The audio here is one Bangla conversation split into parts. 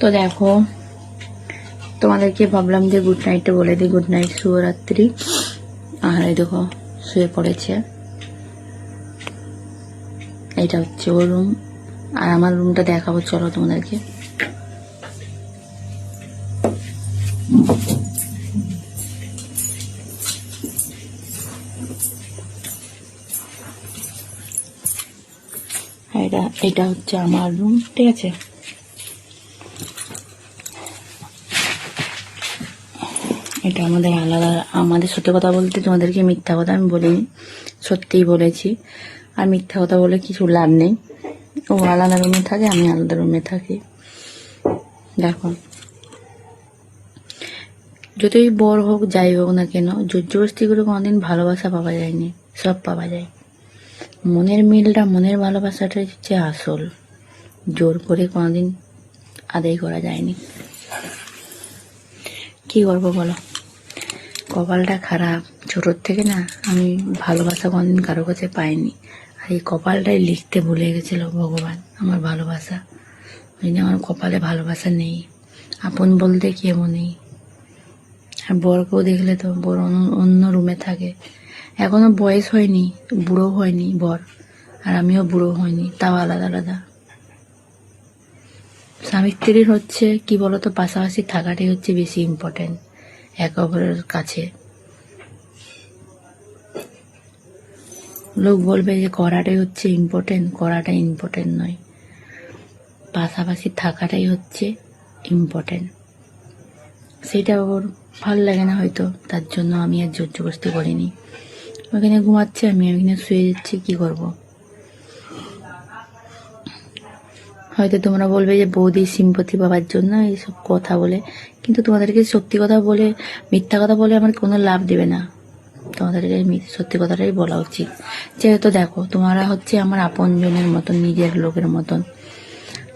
তো দেখো, তোমাদেরকে ভাবলাম যে গুড নাইটটা বলে দিই। গুড নাইট, শুভরাত্রি। আর এই দেখো শুয়ে পড়েছে। এটা হচ্ছে ওর রুম, আর আমার রুমটা দেখাবো চলো তোমাদেরকে। এটা হচ্ছে আমার রুম, ঠিক আছে। এটা আমাদের আলাদা। আমাদের সত্যি কথা বলতে তোমাদেরকে মিথ্যা কথা আমি বলিনি, সত্যিই বলেছি। আর মিথ্যা কথা বলে কিছু লাভ নেই। ও আলাদা রুমে থাকে, আমি আলাদা রুমে থাকি। দেখো, যতই বড় হোক যাই হোক না কেন, জোরজবস্তি করে কোনোদিন ভালোবাসা পাওয়া যায়নি, সব পাওয়া যায়। মনের মিলটা, মনের ভালোবাসাটাই হচ্ছে আসল। জোর করে কোনোদিন আদায় করা যায়নি। কি করবো বলো, কপালটা খারাপ। ছোটোর থেকে না আমি ভালোবাসা কোনোদিন কারো কাছে পাইনি। আর এই কপালটাই লিখতে ভুলে গেছিল ভগবান আমার ভালোবাসা। ওই জন্য আমার কপালে ভালোবাসা নেই। আপন বলতে কেউ নেই। আর বরকেও দেখলে তো বর অন্য রুমে থাকে। এখনো বয়স হয়নি, বুড়ো হয়নি বর, আর আমিও বুড়ো হয়নি, তাও আলাদা আলাদা। স্বামী স্ত্রীর হচ্ছে কি বলতো, পাশাপাশি থাকাটাই হচ্ছে বেশি ইম্পর্টেন্ট একে অপরের কাছে। লোক বলবে যে করাটাই হচ্ছে ইম্পর্টেন্ট, করাটা ইম্পর্টেন্ট নয়, পাশাপাশি থাকাটাই হচ্ছে ইম্পর্টেন্ট। সেটা ওর ভালো লাগে না হয়তো, তার জন্য আমি আর জোর জবরদস্তি করিনি। ওখানে ঘুমাচ্ছে, আমি ওখানে শুয়ে যাচ্ছি, কি করব। হয়তো তোমরা বলবে যে বৌদি সিম্পতি পাওয়ার জন্য এইসব কথা বলে, কিন্তু তোমাদেরকে সত্যি কথা বলে মিথ্যা কথা বলে আমার কোনো লাভ দেবে না। তোমাদেরকে সত্যি কথাটাই বলা উচিত। যেহেতু দেখো, তোমরা হচ্ছে আমার আপনজনের মতন, নিজের লোকের মতন।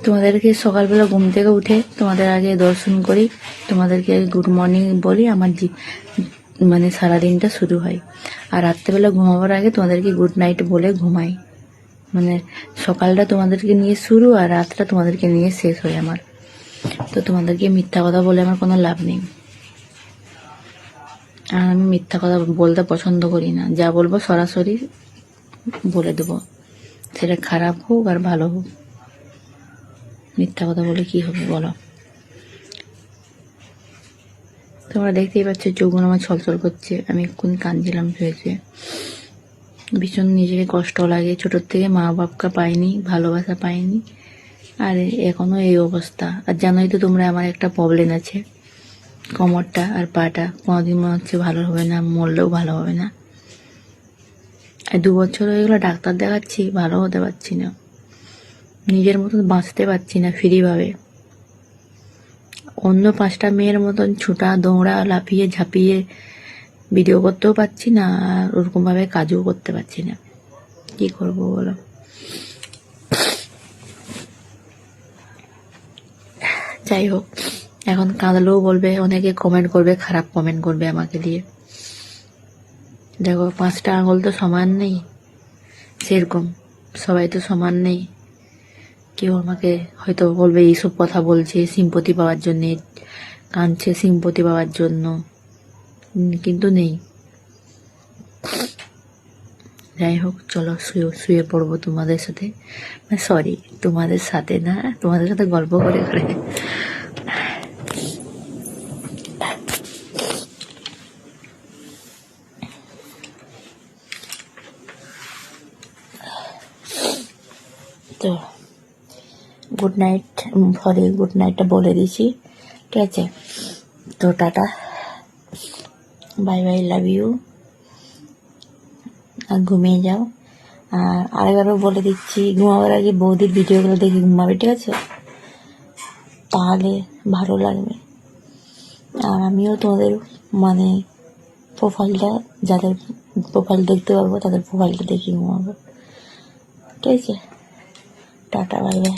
তোমাদেরকে সকালবেলা ঘুম থেকে উঠে তোমাদের আগে দর্শন করি, তোমাদেরকে গুড মর্নিং বলি, আমার মানে সারাদিনটা শুরু হয়। আর রাত্রেবেলা ঘুমাবার আগে তোমাদেরকে গুড নাইট বলে ঘুমাই। মানে সকালটা তোমাদেরকে নিয়ে শুরু, আর রাতটা তোমাদেরকে নিয়ে শেষ হয় আমার। তো তোমাদেরকে মিথ্যা কথা বলে আমার কোনো লাভ নেই। আর আমি মিথ্যা কথা বলতে পছন্দ করি না। যা বলবো সরাসরি বলে দেবো, সেটা খারাপ হোক আর ভালো হোক। মিথ্যা কথা বলে কি হবে বলো। তোমরা দেখতেই পাচ্ছ চোখগুলো আমার ছলছল করছে। আমি এক্ষুনি কাঁদছিলাম শুয়েছে। ভীষণ নিজেকে কষ্ট লাগে। ছোটোর থেকে মা বাপকে পাইনি, ভালোবাসা পাইনি, আর এখনো এই অবস্থা। আর জানোই তো তোমরা, আমার একটা প্রবলেম আছে, কোমরটা আর পাটা কোনোদিন মনে হচ্ছে ভালো হবে না, মরলেও ভালো হবে না। আর 2 বছর হয়ে গেলো ডাক্তার দেখাচ্ছি, ভালো হতে পারছি না। নিজের মতন বাঁচতে পারছি না ফ্রিভাবে। অন্য 5টা মেয়ের মতন ছুটা দৌড়া লাফিয়ে ঝাঁপিয়ে ভিডিও করতেও পারছি না, আর ওরকমভাবে কাজও করতে পারছি না। কি করব বলো। যাই হোক, এখন কাঁদলেও বলবে, অনেকে কমেন্ট করবে, খারাপ কমেন্ট করবে আমাকে দিয়ে। দেখো, 5টা আঙুল তো সমান নেই, সেরকম সবাই তো সমান নেই। কেউ আমাকে হয়তো বলবে এইসব কথা বলছে সিম্পতি পাওয়ার জন্যে, কাঁদছে সিম্পতি পাওয়ার জন্য, কিন্তু নেই। যাই হোক, চলো শুয়ে পড়বো তোমাদের সাথে। সরি, তোমাদের সাথে না, তোমাদের সাথে গল্প করে করে। তো গুড নাইট, সরি গুড নাইটটা বলে দিছি, ঠিক আছে। তো tata, bye bye, love you. আর ঘুমিয়ে যাও। আর আরেকবারও বলে দিচ্ছি, ঘুমাবার আগে বৌদির ভিডিওগুলো দেখে ঘুমাবে, ঠিক আছে, তাহলে ভালো লাগবে। আর আমিও তোমাদের মানে প্রোফাইলটা, যাদের প্রোফাইল দেখতে পারবো তাদের প্রোফাইলটা দেখে ঘুমাবো, ঠিক আছে। Tata, bye by.